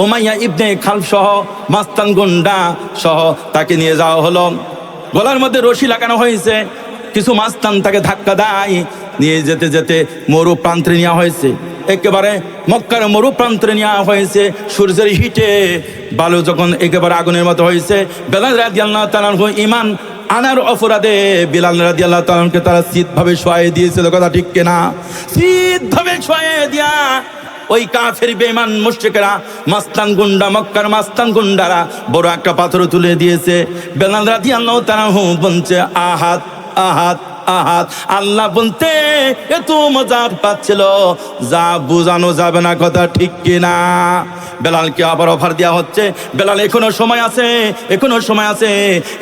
উমাইয়া ইবনে খালফ সহ, মাস্তান গুন্ডা সহ তাকে নিয়ে যাওয়া হলো। গলার মধ্যে রশি লাগানো হয়েছে, কিছু মাস্তান তাকে ধাক্কা দেয়, নিয়ে যেতে যেতে মরু প্রান্তে নেওয়া হয়েছে। একেবারে মক্কার মরু প্রান্তে নেওয়া হয়েছে। সূর্যের হিটে বালু যখন একেবারে আগুনের মতো হয়েছে, বেলাল রাদিয়াল্লাহু তাআলা আনহু ঈমান আনার অপরাধে বেলাল রাদিয়াল্লাহু তাআলা আনহুকে তারা শীতভাবে শোয়াই দিয়েছিল। কথা ঠিক কিনা? শীতভাবে শোয়াই দিয়া ওই কাফের বেঈমান মুশরিকরা, মাস্তান গুন্ডা, মক্কার মাস্তান গুন্ডারা বড় একটা পাথর তুলে দিয়েছে। বেলাল রাদিয়াল্লাহু তাআলা আনহু বলছে, আহাদ আহাদ আহাদ। আল্লাহ বলতে এত মজা পাচ্ছিল, যা বোঝানো যাবে না। কথা ঠিক কিনা? বেলালকে আবার অফার দেওয়া হচ্ছে, বেলাল এখনো সময় আছে, এখনো সময় আছে,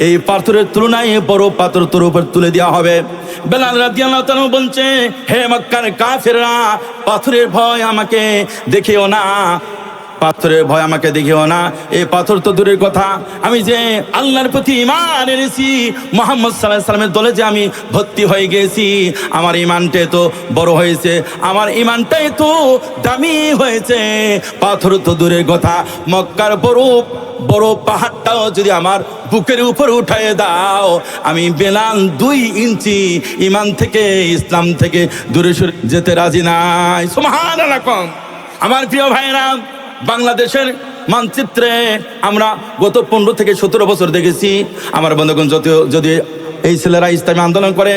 এই পাথরের তুলনায় বড় পাথর তোর উপর তুলে দেওয়া হবে। বেলাল রাদিয়াল্লাহু তাআলা বলছে, হে মক্কার কাফেররা, পাথরের ভয় আমাকে দেখিও না, পাথরের ভয় আমাকে দেখিও না। এই পাথর তো দূরের কথা, আমি যে আল্লাহর প্রতি ঈমান এনেছি, মুহাম্মদ সাল্লাল্লাহু আলাইহি সাল্লামের দলে যে আমি ভর্তি হয়ে গেছি, আমার ঈমানটাই তো বড় হয়েছে, আমার ঈমানটাই তো দামি হয়েছে। পাথর তো দূরের কথা, মক্কার বড় পাহাড়টাও যদি আমার বুকের উপর উঠায় দাও, আমি বেলাল 2 ইঞ্চি ঈমান থেকে, ইসলাম থেকে দূরে সরে যেতে রাজি নাই। সুবহানাল্লাহ। আমার প্রিয় ভাইরা, বাংলাদেশের মানচিত্রে আমরা গত 15 থেকে 17 বছর দেখেছি, আমার বন্ধুগণ, যদি এই ছেলেরা ইসলামী আন্দোলন করে,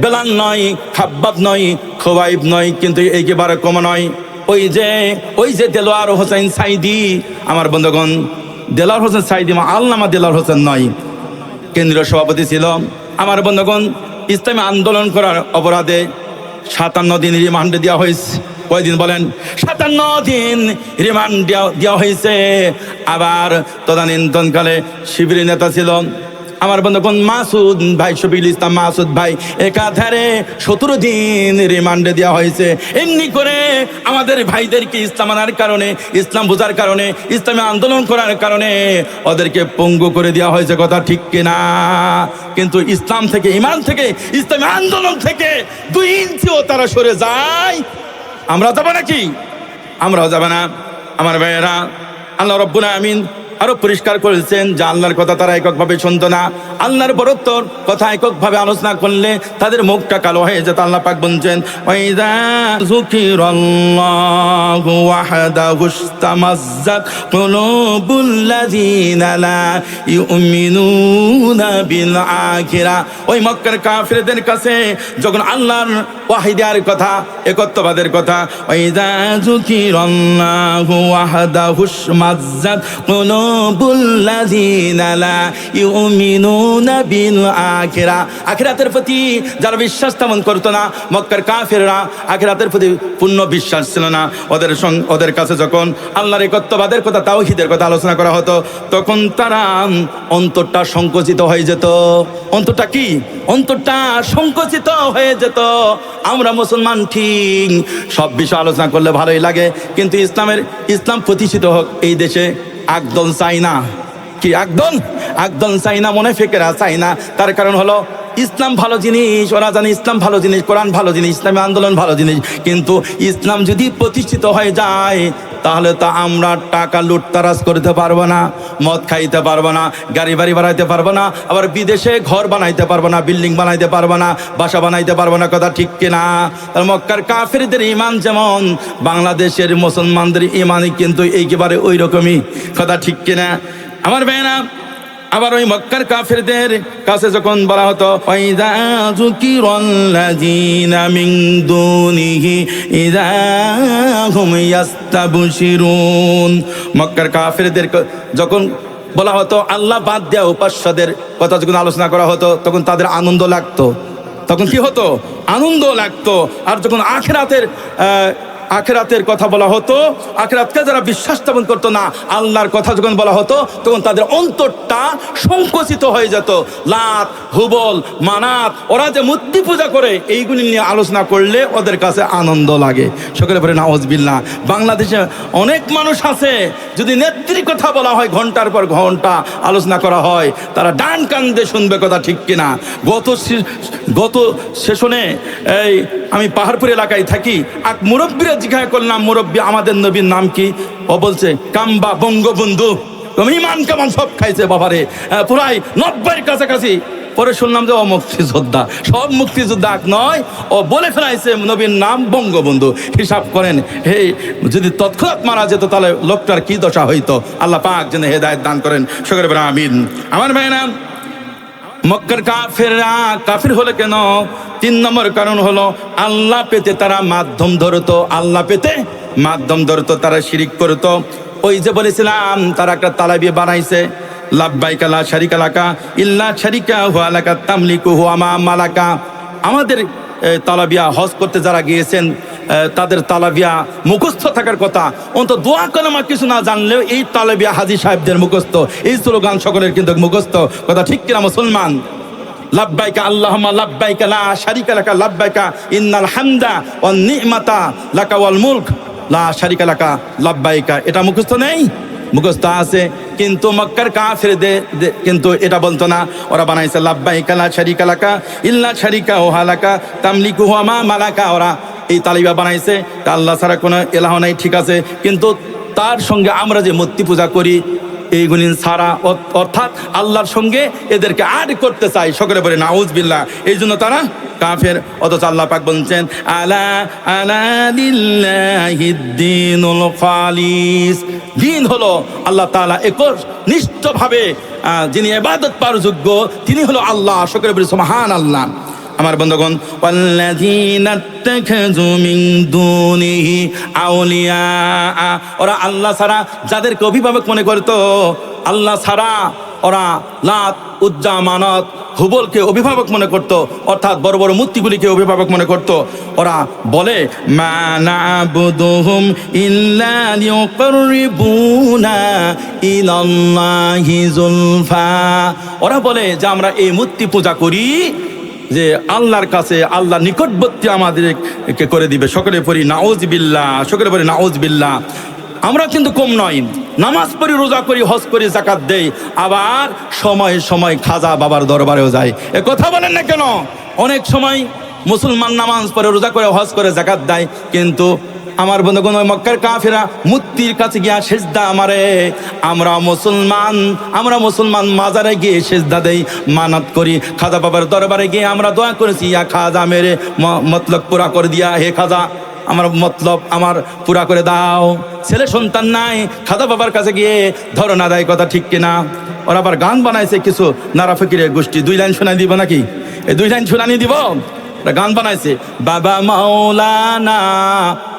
বেলাল নয়, খাব্বাব নয়, খোবাইব নয়, কিন্তু একেবারে কম নয়। ওই যে দেলোয়ার হোসেন সাইদি, আমার বন্ধুগণ, দেলোয়ার হোসেন সাইদি আল্লামা দেলোয়ার হোসেন নয়, কেন্দ্রীয় সভাপতি ছিল। আমার বন্ধুগণ, ইসলামী আন্দোলন করার অপরাধে 57 দিন রিমান্ডে দেওয়া হয়েছে। কয়দিন বলেন? 57 দিন রিমান্ড দেওয়া হয়েছে। আবার তদানীন্তনকালে শিবিরের নেতা ছিল আমার বন্ধুগণ মাসুদ ভাই, শফিকুল ইসলাম মাসুদ ভাই, একাধারে 17 দিন রিমান্ডে দেওয়া হয়েছে। এমনি করে আমাদের ভাইদেরকে ইসলাম আনার কারণে, ইসলাম বোঝার কারণে, ইসলামী আন্দোলন করার কারণে ওদেরকে পঙ্গু করে দেওয়া হয়েছে। কথা ঠিক কিনা? কিন্তু ইসলাম থেকে, ঈমান থেকে, ইসলামী আন্দোলন থেকে 2 ইঞ্চিও তারা সরে যায়। আমরা যাব নাকি? আমরাও যাব না। আমার ভাইয়েরা, আল্লাহ রাব্বুল আমিন আরো পরিষ্কার করেছেন যে আল্লাহর কথা তারা এককভাবে শুনতো না। আল্লাহর বরত্বর কথা এককভাবে আলোচনা করলে তাদের মুখটা কালো হয়ে যেত। আল্লাহ পাক বলছেন, ওয়াইদা যুকিরাল্লাহু ওয়াহদাহু ইসতামাজ্জাত কুলুবুল্লাযীনা লা ইউমিনুনা বিল আখিরা। ওই মক্কার কাফিরদের কাছে যখন আল্লাহর ওয়াহিদার কথা, একত্ববাদের কথা, ওয়াইদা যুকিরাল্লাহু ওয়াহদাহু ইসতামাজ্জাত কুলুবুল্লাযীনা লা ইউমিনুনা বিল আখিরা। আখিরাতের প্রতি যারা বিশ্বাস তেমন করতো না, মক্কার কাফিররা আখিরাতের প্রতি পূর্ণ বিশ্বাস ছিল না, ওদের কাছে যখন আল্লাহর একত্ববাদের কথা, তাওহীদের কথা আলোচনা করা হতো, তখন তারা অন্তরটা সংকুচিত হয়ে যেত। অন্তরটা কি? অন্তরটা সংকুচিত হয়ে যেত। আমরা মুসলমান ঠিক সব বিষয় আলোচনা করলে ভালোই লাগে, কিন্তু ইসলাম প্রতিষ্ঠিত হোক এই দেশে একদল চাই না। কি একদল চাই না, মুনাফিকেরা চাই না। তার কারণ হলো ইসলাম ভালো জিনিস, ওরা জানে ইসলাম ভালো জিনিস, কোরআন ভালো জিনিস, ইসলামী আন্দোলন ভালো জিনিস, কিন্তু ইসলাম যদি প্রতিষ্ঠিত হয়ে যায় তাহলে তো আমরা টাকা লুটতারাজ করতে পারবো না, মদ খাইতে পারবো না, গাড়ি বাড়ি বানাইতে পারবো না, আবার বিদেশে ঘর বানাইতে পারবো না, বিল্ডিং বানাইতে পারবো না, বাসা বানাইতে পারবো না। কথা ঠিক কিনা? আর মক্কার কাফিরদের ঈমান যেমন, বাংলাদেশের মুসলমানদের ঈমানই কিন্তু একেবারে ওই রকমই। কথা ঠিক কিনা আমার ভাইরা? আবার ওই মক্কার কাফিরদের কাছে যখন বলা হতো, ওয়াইযা যুকিরাল্লাযীনা মিন দুনিহি ইযা হুম ইয়াস্তাবশিরুন। মক্কার কাফিরদের যখন বলা হতো আল্লাহ বাদ দেওয়া উপাস্যদের কথা যখন আলোচনা করা হতো, তখন তাদের আনন্দ লাগতো। তখন কি হতো? আনন্দ লাগতো। আর যখন আখিরাতের কথা বলা হতো, আখিরাতকে যারা বিশ্বাস স্থাপন করতো না, আল্লাহর কথা যখন বলা হতো, তখন তাদের অন্তরটা সংকুচিত হয়ে যেত। লাত, হুবল, মানাত, ওরা যে মূর্তি পূজা করে, এইগুলি নিয়ে আলোচনা করলে ওদের কাছে আনন্দ লাগে। সকলে বলে নাউজুবিল্লাহ। বাংলাদেশে অনেক মানুষ আছে, যদি নেত্রীর কথা বলা হয়, ঘন্টার পর ঘন্টা আলোচনা করা হয়, তারা ডান কান দিয়ে শুনবে। কথা ঠিক কিনা? গত সেশনে আমি পাহাড়পুর এলাকায় থাকি, এক মুরব্বীরা জিজ্ঞাসা করলাম, মুরব্বী আমাদের নবীর নাম কি? ও বলছে কাম্বা বঙ্গবন্ধু। ইমান কেমন সব খাইছে বাবারে, প্রায় 90-এর কাছাকাছি। পরে শুনলাম যে ও মুক্তিযোদ্ধা। সব মুক্তিযোদ্ধা এক নয়, ও বলে ফেলাইছে নবীর নাম বঙ্গবন্ধু। হিসাব করেন, হে যদি তৎক্ষণাৎ মারা যেত তাহলে লোকটার কি দশা হইতো। আল্লাহ পাক যেন হেদায়েত দান করেন। সকলে বলেন আমিন। আমার ভাইরা, মক্কার কাফেররা কাফির হলো কেন? 3 নম্বর কারণ হলো আল্লাহ পেতে তারা মাধ্যম ধরতো। আল্লাহ পেতে মাধ্যম ধরতো, তারা শিরিক করতো। ওই যে বলেছিলাম, তারা একটা তালাবিয়া বানাইছে, লাব্বাইকা লা শারিকা লাকা ইল্লা শারিকা হুয়া লাকা তামলিকু হুয়া মা মালাকা। আমাদের তালাবিয়া হজ করতে যারা গিয়েছেন, তাদের তালাবিয়া মুখস্থ থাকার কথা। অন্তত দোয়া কালেমা কিছু না জানলেও এই তালাবিয়া হাজী সাহেবদের মুখস্থ, এই স্লোগান সকলের কিন্তু মুখস্থ। কথা ঠিক কিনা মুসলমান? লাব্বাইকা আল্লাহুম্মা লাব্বাইকা লা শারিকা লাকা লাব্বাইকা ইন্নাল হামদা ওয়ান নি'মাতা লাকা ওয়াল মুলক লা শারিকা লাকা লাব্বাইকা। এটা মুখস্থ নেই? মুখস্থ আছে, কিন্তু মক্কার কাফিরদের কিন্তু এটা বলতো না। ওরা বানাইছে লাব্বাইকা লা শারিকা লাকা ইল্লা শারিকা হুয়া লাকা তামলিকু হুয়া মা মালাকা। ওরা এই তালিবা বানাইছে, আল্লাহ ছাড়া কোনো এলাহ নাই, ঠিক আছে, কিন্তু তার সঙ্গে আমরা যে মূর্তি পূজা করি, এইগুলি ছাড়া, অর্থাৎ আল্লাহর সঙ্গে এদেরকে আড করতে চাই। সকলে বলে নাউজুবিল্লাহ। এই জন্য তারা কাফের। অথচ আল্লাহ পাক বলছেন, আলা আলা লিল্লাহিদ দীনুল খালিস। দিন হলো আল্লাহ তাআলা একনিষ্ঠভাবে যিনি ইবাদত পাওয়ার যোগ্য, তিনি হলো আল্লাহ। সকলে বলে সুবহানাল্লাহ। আমার বন্ধুগণ, ওয়াল্লাযীনা ইত্তাখাযু মিন দুনিহি আউলিয়া, ওরা আল্লাহ ছাড়া যাদেরকে অভিভাবক মনে করতো, আল্লাহ ছাড়া ওরা লাত, উজ্জা, মানাত, হুবলকে অভিভাবক মনে করত, অর্থাৎ বড় বড় মূর্তিগুলিকে অভিভাবক মনে করত। ওরা বলে মা না'বুদুহুম ইল্লা লিয়ুকাররিবুনা ইলাল্লাহি যুলফা। ওরা বলে যে আমরা এই মূর্তি পূজা করি যে আল্লাহর কাছে, আল্লাহ নিকটবর্তী আমাদেরকে করে দিবে। সকলে পড়ি নাউজুবিল্লাহ। সকলে পড়ি নাউজুবিল্লাহ। আমরা কিন্তু কম নয়, নামাজ পড়ি, রোজা করি, হজ করি, যাকাত দেই, আবার সময় সময় খাজা বাবার দরবারেও যায়। এ কথা বলেন না কেন? অনেক সময় মুসলমান নামাজ পড়ে, রোজা করে, হজ করে, যাকাত দেয়, কিন্তু আমার বন্ধুগণ ওই মক্কার কাফেরা মূর্তির কাছে গিয়া সেজদা মারে। আমরা মুসলমান মাজারে গিয়ে সেজদা দেই, মানত করি। খাজা বাবার দরবারে গিয়ে আমরা দোয়া করেছি, ইয়া খাজা মেরে মতলব পুরা করে দিয়া, হে খাজা আমার মতলব আমার পুরা করে দাও। ছেলে সন্তান নাই, খাজা বাবার কাছে গিয়ে ধরো না দেয়, কথা ঠিক কিনা? ওরা আবার গান বানাইছে কিছু নারা ফকিরের গোষ্ঠী, 2 লাইন শোনাই দিব নাকি? এই 2 লাইন শোনানি দিব। ওরা গান বানাইছে, বাবা মাওলানা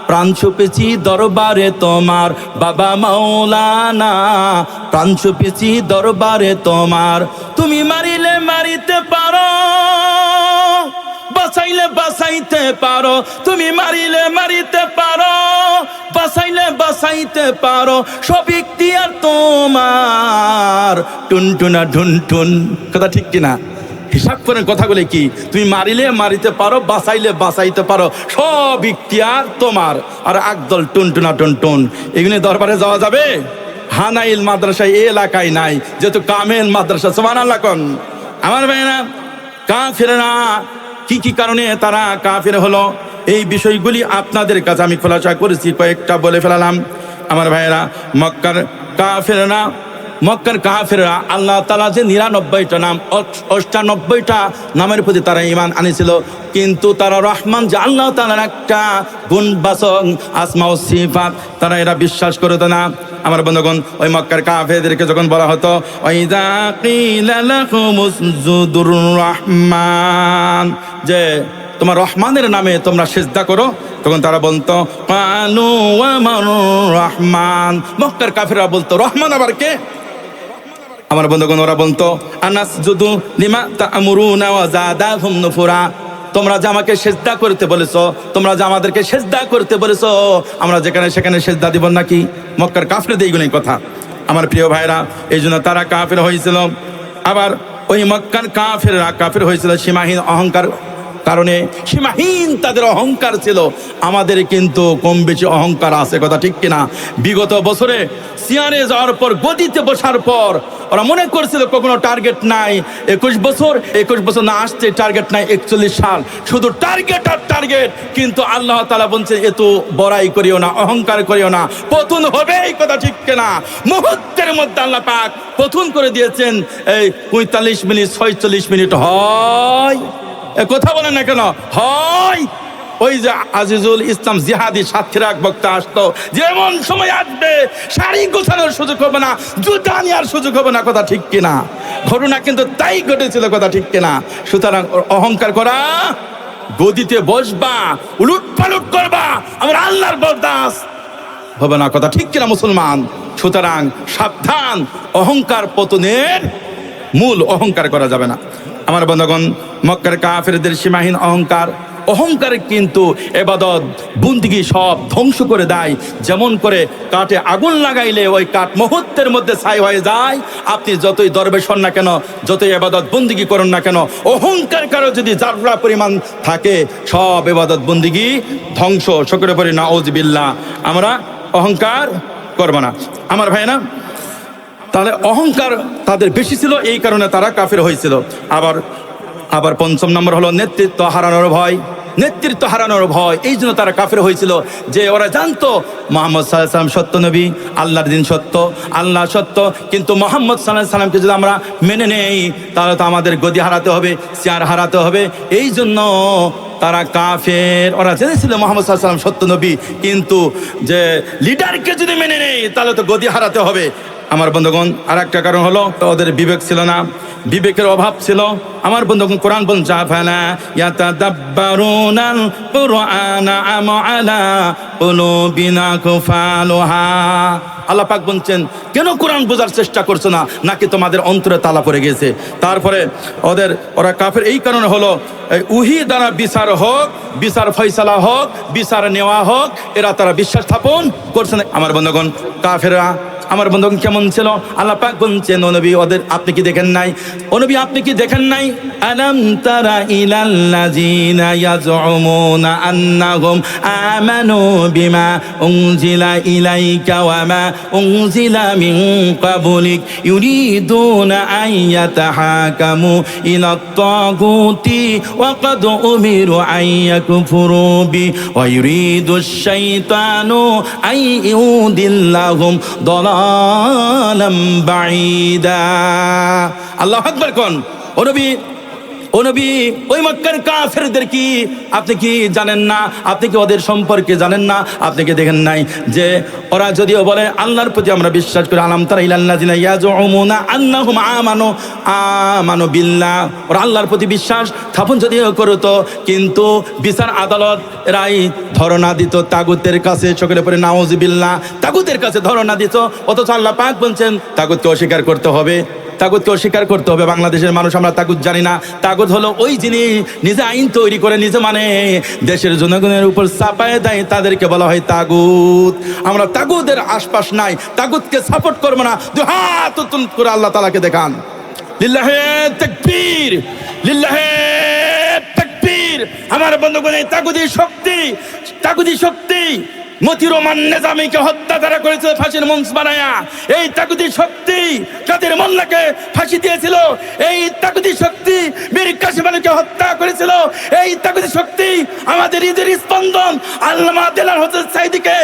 প্রাণ ছুপেছি দরবারে তোমার, বাবা মাওলানা প্রাণ ছুপেছি দরবারে তোমার। তুমি মারিলে মারিতে পারো, বাঁচাইলে বাঁচাইতে পারো, তুমি মারিলে মারিতে পারো, বাঁচাইলে বাঁচাইতে পারো, সব ইখতিয়ার তোমার। টুনটুনা ঢুনটুন, কথা ঠিক কিনা? হিসাব করেন কথাগুলো কি? তুমি মারিলে মারিতে পারো, বাঁচাইলে বাঁচাইতে পারো, সব ইখতিয়ার তোমার। আর একদল টুনটুনা টুনটুন, এগুলি দরবারে যাওয়া যাবে? হানাইল মাদ্রাসা এই এলাকায় নাই, যেহেতু কামেল মাদ্রাসা। সুবহানাল্লাহ কোন আমার ভাইরা, কাফেররা কি কি কারণে তারা কাফের হলো, এই বিষয়গুলি আপনাদের কাছে আমি খোলাসা করেছি, কয়েকটা বলে ফেলালাম। আমার ভাইয়েরা, মক্কার কাফেররা আল্লাহ তাআলা যে 99টা নাম, 98টা নামের প্রতি তারা ঈমান আনিছিল, কিন্তু তারা রহমান যে আল্লাহ তাআলার একটা গুণবাচক আসমা ও সিফাত, তারা এরা বিশ্বাস করতো না। আমার বন্ধুগণ, ওই মক্কার কাফেরদেরকে যখন বলা হতো ওয়াইযা কিলা লাকুমুসজুদুর রহমান, যে তোমার রহমানের নামে তোমরা সিজদা করো, তখন তারা বলতো ক্বালু ওয়া মান রহমান। মক্কার কাফেররা বলতো রহমান আবার কে? আমার বন্ধুগণ, ওরা বলতো আনাসজুদু লিমা তা'মুরুনা ওয়া যাদাহুম নুফুরা। তোমরা যে আমাকে সেজদা করতে বলেছো, তোমরা যে আমাদেরকে সেজদা করতে বলেছো, আমরা যেখানে সেখানে সেজদা দিব নাকি? মক্কার কাফেরদের এইগুলোই কথা। আমার প্রিয় ভাইরা, এই জন্য তারা কাফের হয়েছিল। আবার ওই মক্কার কাফেররা কাফের হয়েছিল সীমাহীন অহংকার কারণে। সীমাহীন তাদের অহংকার ছিল। আমাদের কিন্তু কম বেশি অহংকার আছে, কথা ঠিক কিনা? বিগত বছরে সিয়ারে যাওয়ার পর, গদিতে বসার পর ওরা মনে করছিল কখনো টার্গেট নাই। 21 বছর না আসছে টার্গেট নাই, 41 সাল শুধু টার্গেট আর টার্গেট। কিন্তু আল্লাহ তাআলা বলছেন এত বড়াই করিও না, অহংকার করিও না, পতন হবে, এই কথা ঠিক কিনা? মুহূর্তের মধ্যে আল্লাহ পাক পতন করে দিয়েছেন। এই 45 মিনিট 46 মিনিট হয়, কথা বলেন না কেন? হয়। ওই যে আজিজুল ইসলাম জিহাদি সাথীরা বক্তা আসতো, যেমন সময় আসবে শাড়ি গোছানোর সুযোগ হবে না, জুতা নেওয়ার সুযোগ হবে না, কথা ঠিক কিনা? ঘটনা কিন্তু তাই ঘটেছিল, কথা ঠিক কিনা? সুতরাং অহংকার করা, গদিতে বসবা, উলুট পালুট করবা, আমার আল্লাহর বরদাস্ত হবে না, কথা ঠিক কিনা মুসলমান? সুতরাং সাবধান, অহংকার পতনের মূল, অহংকার করা যাবে না। আমার বন্ধুগণ, মক্কার কাফেরদের সীমাহীন অহংকার কিন্তু ইবাদত বন্দেগী সব ধ্বংস করে দেয়। যেমন করে কাঠে আগুন লাগাইলে ওই কাঠ মুহূর্তের মধ্যে ছাই হয়ে যায়, আপনি যতই দরবেশ হন না কেন, যতই ইবাদত বন্দেগী করুন না কেন, অহংকার কারো যদি যাররা পরিমাণ থাকে, সব ইবাদত বন্দেগী ধ্বংস। সকলে পড়ি নাউযুবিল্লাহ। আমরা অহংকার করব না। আমার ভাই না, তাহলে অহংকার তাদের বেশি ছিল, এই কারণে তারা কাফের হয়েছিল। আবার 5 নম্বর হলো নেতৃত্ব হারানোর ভয়। নেতৃত্ব হারানোর ভয়, এই জন্য তারা কাফের হয়েছিল। যে ওরা জানতো মুহাম্মদ সাল্লাল্লাহু আলাইহি ওয়াসাল্লাম সত্য নবী, আল্লাহর দিন সত্য, আল্লাহ সত্য, কিন্তু মুহাম্মদ সাল্লাল্লাহু আলাইহি ওয়াসাল্লামকে যদি আমরা মেনে নেই, তাহলে তো আমাদের গদি হারাতে হবে, চেয়ার হারাতে হবে। এই জন্য তারা কাফের। ওরা জেনেছিল মুহাম্মদ সাল্লাল্লাহু আলাইহি ওয়াসাল্লাম সত্য নবী, কিন্তু যে লিডারকে যদি মেনে নেই, তাহলে তো গদি হারাতে হবে। আমার বন্ধুগণ, আর একটা কারণ হলো ওদের বিবেক ছিল না, বিবেকের অভাব ছিল। আমার বন্ধুগণ, কোরআন বলছে আফালা ইয়াতাদাব্বারুনাল কুরআনা আম আলা কুলুবিন আকফালুহা। আল্লাহ পাক বলছেন, কেন কোরআন বোঝার চেষ্টা করছো না? নাকি তোমাদের অন্তরে তালা পড়ে গেছে? তারপরে ওরা কাফের এই কারণে হলো, উহি দ্বারা বিচার হোক, বিচার ফয়সালা হোক, বিচার নেওয়া হোক, এরা তারা বিশ্বাস স্থাপন করছে না। আমার বন্ধুগণ, কাফেররা আমার বন্ধুগণ কেমন ছিল? আল্লাহ পাক বলছেন ও নবী ওদের আপনি কি দেখেন নাই? ও নবী আপনি কি দেখেন নাই? আলাম তারা ইলাল্লাযিনা ইয়াজউমুনা আন্নাহুম আমানু বিমা উনজিলা ইলাইকা ওয়া মা উনজিলা মিন ক্বাবলিক ইউরিদুনা আন ইয়াতাহাকামু ইলাত তাগুতি ওয়া ক্বাদ উমিরু আন ইয়াকফুরু বি ওয়া ইউরিদুশ শাইতানু আন ইউদিল্লাহুম দালালাম বাঈদা। আল্লাহু আকবার কোন? ও নবী ওই মক্কার কাফেরদের কি আপনি কি জানেন না? আপনি কি ওদের সম্পর্কে জানেন না? আপনি কি দেখেন নাই যে ওরা যদিও বলে আল্লাহর প্রতি আমরা বিশ্বাস করি, আলাম তারা ইলাল্লাযিনা ইয়াজউমুনা আন্নাহুম আমানু বিল্লাহ, ওরা আল্লাহর প্রতি বিশ্বাস স্থাপন যদিও করতো, কিন্তু বিচার আদালত রাই ধরনা দিত তাগুতের কাছে। সকলে পরে নাউযুবিল্লাহ, তাগুতের কাছে ধরনা দিত। অথচ আল্লাহ পাক বলছেন তাগুতকে অস্বীকার করতে হবে, তাগুতকে অস্বীকার করতে হবে। বাংলাদেশের মানুষ আমরা তাগুত জানি না। তাগুত হলো ওই যিনি নিজে আইন তৈরি করে নিজে মানে দেশের জনগণের উপর চাপায় দেয়, তাদেরকে বলা হয় তাগুত। আমরা তাগুতের আশপাশ নাই, তাগুতকে সাপোর্ট করবো না। দুই হাত উত্তোলন করে আল্লাহ তাআলাকে দেখান। লিল্লাহে তাকবীর, লিল্লাহে তাকবীর। আমার বন্ধুগণ এই তাগুতি শক্তি মতিউর রহমান নিজামীকে হত্যা তারা করেছিল ফাঁসির মঞ্চ বানায়া। এই তাগুতি শক্তি কাদের মোল্লাকে ফাঁসি দিয়েছিল। এই তাগুতি শক্তি মীর কাসেম আলীকে হত্যা করেছিল। এই তাগুতি শক্তি আমাদের ঈদের স্পন্দন আল্লামা দেলার হোসেন সাইদিকে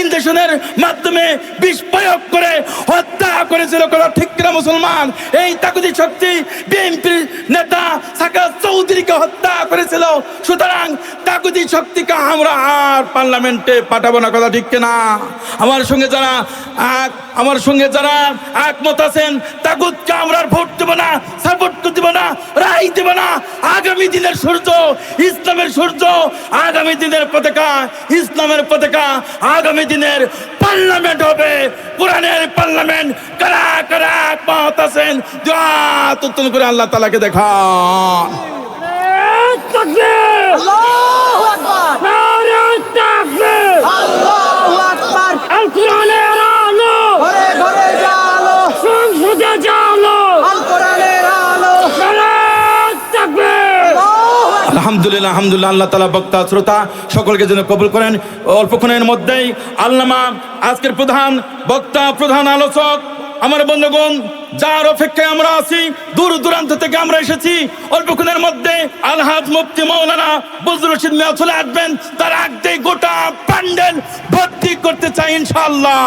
ইনজেকশনের মাধ্যমে বিষ প্রয়োগ করে হত্যা করেছিল। কোনো ঠিক না মুসলমান? এই তাগুতি শক্তি বিএনপির নেতা সাকাত চৌধুরীকে হত্যা করেছিল। সুতরাং তাগুতি শক্তিকে আমরা আর পার্লামেন্টে পাঠাবো না। কথা ঠিক না? আমার সঙ্গে যারা একমত আছেন, তাগুতকে আমরা ভোট দেব না, সাপোর্ট দেব না, রায় দেব না। আগামী দিনের সূর্য ইসলামের সূর্য, আগামী দিনের পতাকা ইসলামের পতাকা, আগামী দিনের পার্লামেন্ট হবে কোরআনের পার্লামেন্ট। কারা কারা একমত আছেন দুই হাত উত্তোলন করে আল্লাহ তাআলাকে দেখান। আল্লাহু আকবার, নারে তাকবীর, আল্লাহু আকবার। আল কোরআনের আলো ঘরে ঘরে জালো, সংসদে জালো, আল কোরআনের আলো, নারে তাকবীর। আলহামদুলিল্লাহ, আলহামদুলিল্লাহ। আল্লাহ তাআলা বক্তা শ্রোতা সকলকে যেন কবুল করেন। অল্পক্ষণের মধ্যেই আল্লামা আজকের প্রধান বক্তা, প্রধান আলোচক, আমার বন্ধুগণ যার অপেক্ষায় আমরা আছি, দূর দূরান্ত থেকে আমরা এসেছি, অল্পক্ষণের মধ্যে আলহাজ মুফতি মাওলানা বজলুর রশিদ মিয়া চলে আসবেন। তার আগেই গোটা প্যান্ডেল ভর্তি করতে চাই ইনশাআল্লাহ।